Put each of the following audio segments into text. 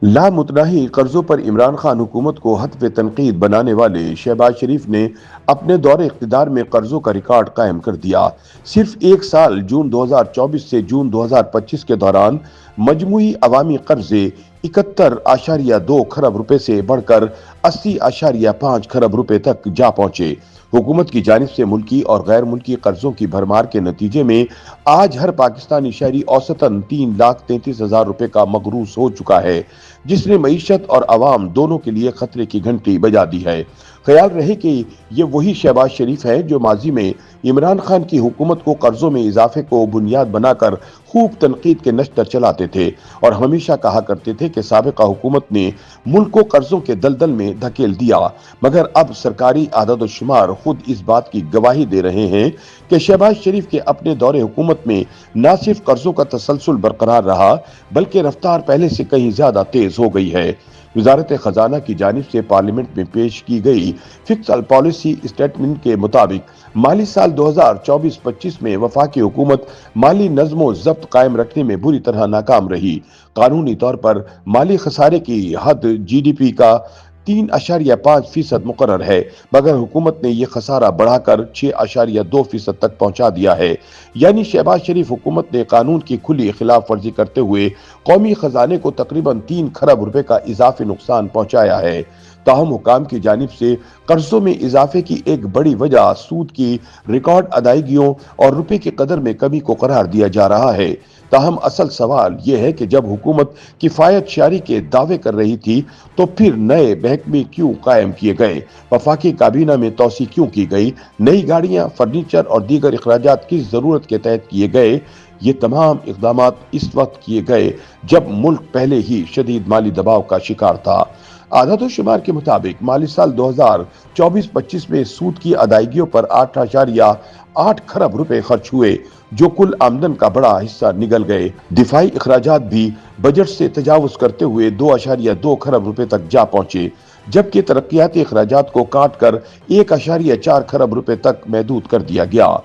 لامتناہی قرضوں پر عمران خان حکومت کو ہدف تنقید بنانے والے شہباز شریف نے اپنے دور اقتدار میں قرضوں کا ریکارڈ قائم کر دیا۔ صرف ایک سال جون 2024 سے جون 2025 کے دوران مجموعی عوامی قرضے 71.2 کھرب روپے سے بڑھ کر 80.5 کھرب روپے تک جا پہنچے۔ حکومت کی جانب سے ملکی اور غیر ملکی قرضوں کی بھرمار کے نتیجے میں آج ہر پاکستانی شہری اوسطاً 3,33,000 روپے کا مقروض ہو چکا ہے، جس نے معیشت اور عوام دونوں کے لیے خطرے کی گھنٹی بجا دی ہے۔ خیال رہے کہ یہ وہی شہباز شریف ہیں جو ماضی میں عمران خان کی حکومت کو قرضوں میں اضافے کو بنیاد بنا کر خوب تنقید کے نشتر چلاتے تھے اور ہمیشہ کہا کرتے تھے کہ سابقہ حکومت نے ملک کو قرضوں کے دلدل میں دھکیل دیا، مگر اب سرکاری اعداد و شمار خود اس بات کی گواہی دے رہے ہیں کہ شہباز شریف کے اپنے دور حکومت میں نہ صرف قرضوں کا تسلسل برقرار رہا بلکہ رفتار پہلے سے کہیں زیادہ تیز ہو گئی ہے۔ وزارت خزانہ کی جانب سے پارلیمنٹ میں پیش کی گئی فسکل پالیسی اسٹیٹمنٹ کے مطابق مالی سال 2024-25 میں وفاقی حکومت مالی نظم و ضبط قائم رکھنے میں بری طرح ناکام رہی۔ قانونی طور پر مالی خسارے کی حد جی ڈی پی کا 3.5% مقرر ہے، مگر حکومت نے یہ خسارہ بڑھا کر 6.2% تک پہنچا دیا ہے۔ یعنی شہباز شریف حکومت نے قانون کی کھلی خلاف ورزی کرتے ہوئے قومی خزانے کو تقریباً 3 کھرب روپے کا اضافی نقصان پہنچایا ہے۔ تاہم حکام کی جانب سے قرضوں میں اضافے کی ایک بڑی وجہ سود کی ریکارڈ ادائیگیوں اور روپے کی قدر میں کمی کو قرار دیا جا رہا ہے۔ تاہم اصل سوال یہ ہے کہ جب حکومت کفایت شعاری کے دعوے کر رہی تھی تو پھر نئے محکمے کیوں قائم کیے گئے، وفاقی کابینہ میں توسیع کیوں کی گئی، نئی گاڑیاں، فرنیچر اور دیگر اخراجات کس ضرورت کے تحت کیے گئے۔ یہ تمام اقدامات اس وقت کیے گئے جب ملک پہلے ہی شدید مالی دباؤ کا شکار تھا۔ اعداد و شمار کے مطابق مالی سال 2024-25 میں سود کی ادائیگیوں پر 8.8 کھرب روپے خرچ ہوئے، جو کل آمدن کا بڑا حصہ نگل گئے۔ دفاعی اخراجات بھی بجٹ سے تجاوز کرتے ہوئے 2.2 کھرب روپے تک جا پہنچے، جبکہ ترقیاتی اخراجات کو کاٹ کر 1.4 کھرب روپے تک محدود کر دیا گیا۔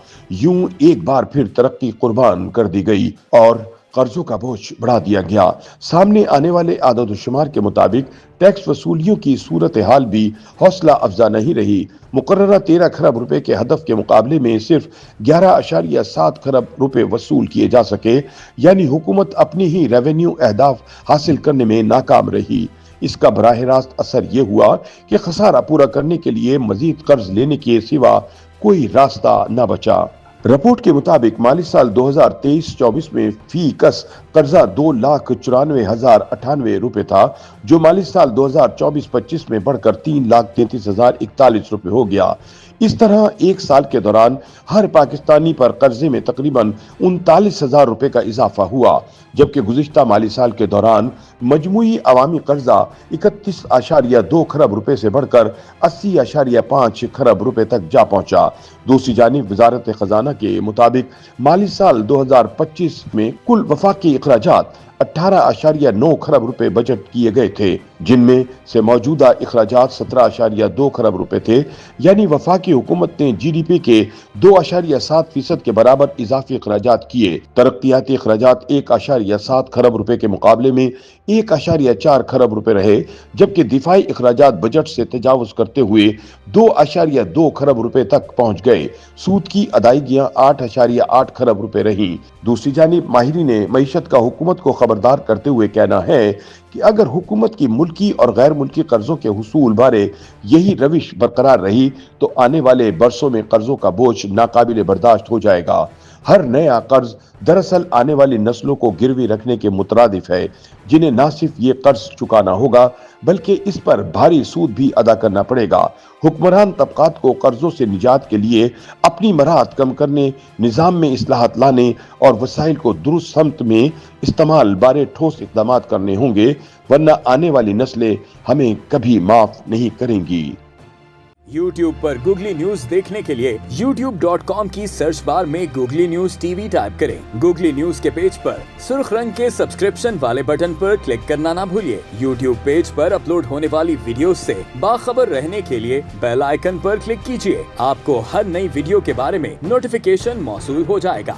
یوں ایک بار پھر ترقی قربان کر دی گئی اور قرضوں کا بوجھ بڑھا دیا گیا۔ سامنے آنے والے اعداد و شمار کے مطابق ٹیکس وصولیوں کی صورتحال بھی حوصلہ افزا نہیں رہی۔ مقررہ 13 کھرب روپے کے ہدف کے مقابلے میں صرف 11.7 کھرب روپے وصول کیے جا سکے، یعنی حکومت اپنی ہی ریونیو اہداف حاصل کرنے میں ناکام رہی۔ اس کا براہ راست اثر یہ ہوا کہ خسارہ پورا کرنے کے لیے مزید قرض لینے کے سوا کوئی راستہ نہ بچا۔ رپورٹ کے مطابق مالی سال 2023-24 میں فی کس قرضہ 2,94,098 روپے تھا، جو مالی سال 2024-25 میں بڑھ کر 3,33,041 روپے ہو گیا۔ اس طرح ایک سال کے دوران ہر پاکستانی پر قرضے میں تقریباً 39,000 روپے کا اضافہ ہوا، جبکہ گزشتہ مالی سال کے دوران مجموعی عوامی قرضہ 31.2 کھرب روپے سے بڑھ کر 80.5 کھرب روپے تک جا پہنچا۔ دوسری جانب وزارت خزانہ کے مطابق مالی سال 2025 میں کل وفاقی اخراجات 18.9 کھرب روپے بجٹ کیے گئے تھے، جن میں سے موجودہ اخراجات 17.2 کھرب روپے تھے، یعنی وفاقی حکومت نے جی ڈی پی کے 2.7% کے برابر اضافی اخراجات کیے۔ ترقیاتی اخراجات 1.7 کھرب روپے کے مقابلے میں 1.4 کھرب روپے رہے، جبکہ دفاعی اخراجات بجٹ سے تجاوز کرتے ہوئے 2.2 کھرب روپے تک پہنچ گئے۔ سود کی ادائیگیاں 8.8 کھرب روپے رہیں۔ دوسری جانب ماہرین معیشت کا حکومت کو خبردار کرتے ہوئے کہنا ہے کہ اگر حکومت کی ملکی اور غیر ملکی قرضوں کے حصول بارے یہی روش برقرار رہی تو آنے والے برسوں میں قرضوں کا بوجھ ناقابل برداشت ہو جائے گا۔ ہر نیا قرض دراصل آنے والی نسلوں کو گروی رکھنے کے مترادف ہے، جنہیں نہ صرف یہ قرض چکانا ہوگا بلکہ اس پر بھاری سود بھی ادا کرنا پڑے گا۔ حکمران طبقات کو قرضوں سے نجات کے لیے اپنی مراحت کم کرنے، نظام میں اصلاحات لانے اور وسائل کو درست سمت میں استعمال بارے ٹھوس اقدامات کرنے ہوں گے، ورنہ آنے والی نسلیں ہمیں کبھی معاف نہیں کریں گی۔ یوٹیوب پر گوگلی نیوز دیکھنے کے لیے youtube.com کی سرچ بار میں googly news T V type کریں۔ گوگلی نیوز کے پیج پر سرخ رنگ کے سبسکرپشن والے بٹن پر کلک کرنا نہ بھولیے۔ یوٹیوب پیج پر اپلوڈ ہونے والی ویڈیوز سے باخبر رہنے کے لیے بیل آئیکن پر کلک کیجیے۔ آپ کو ہر نئی ویڈیو کے بارے میں نوٹیفیکیشن موصول ہو جائے گا۔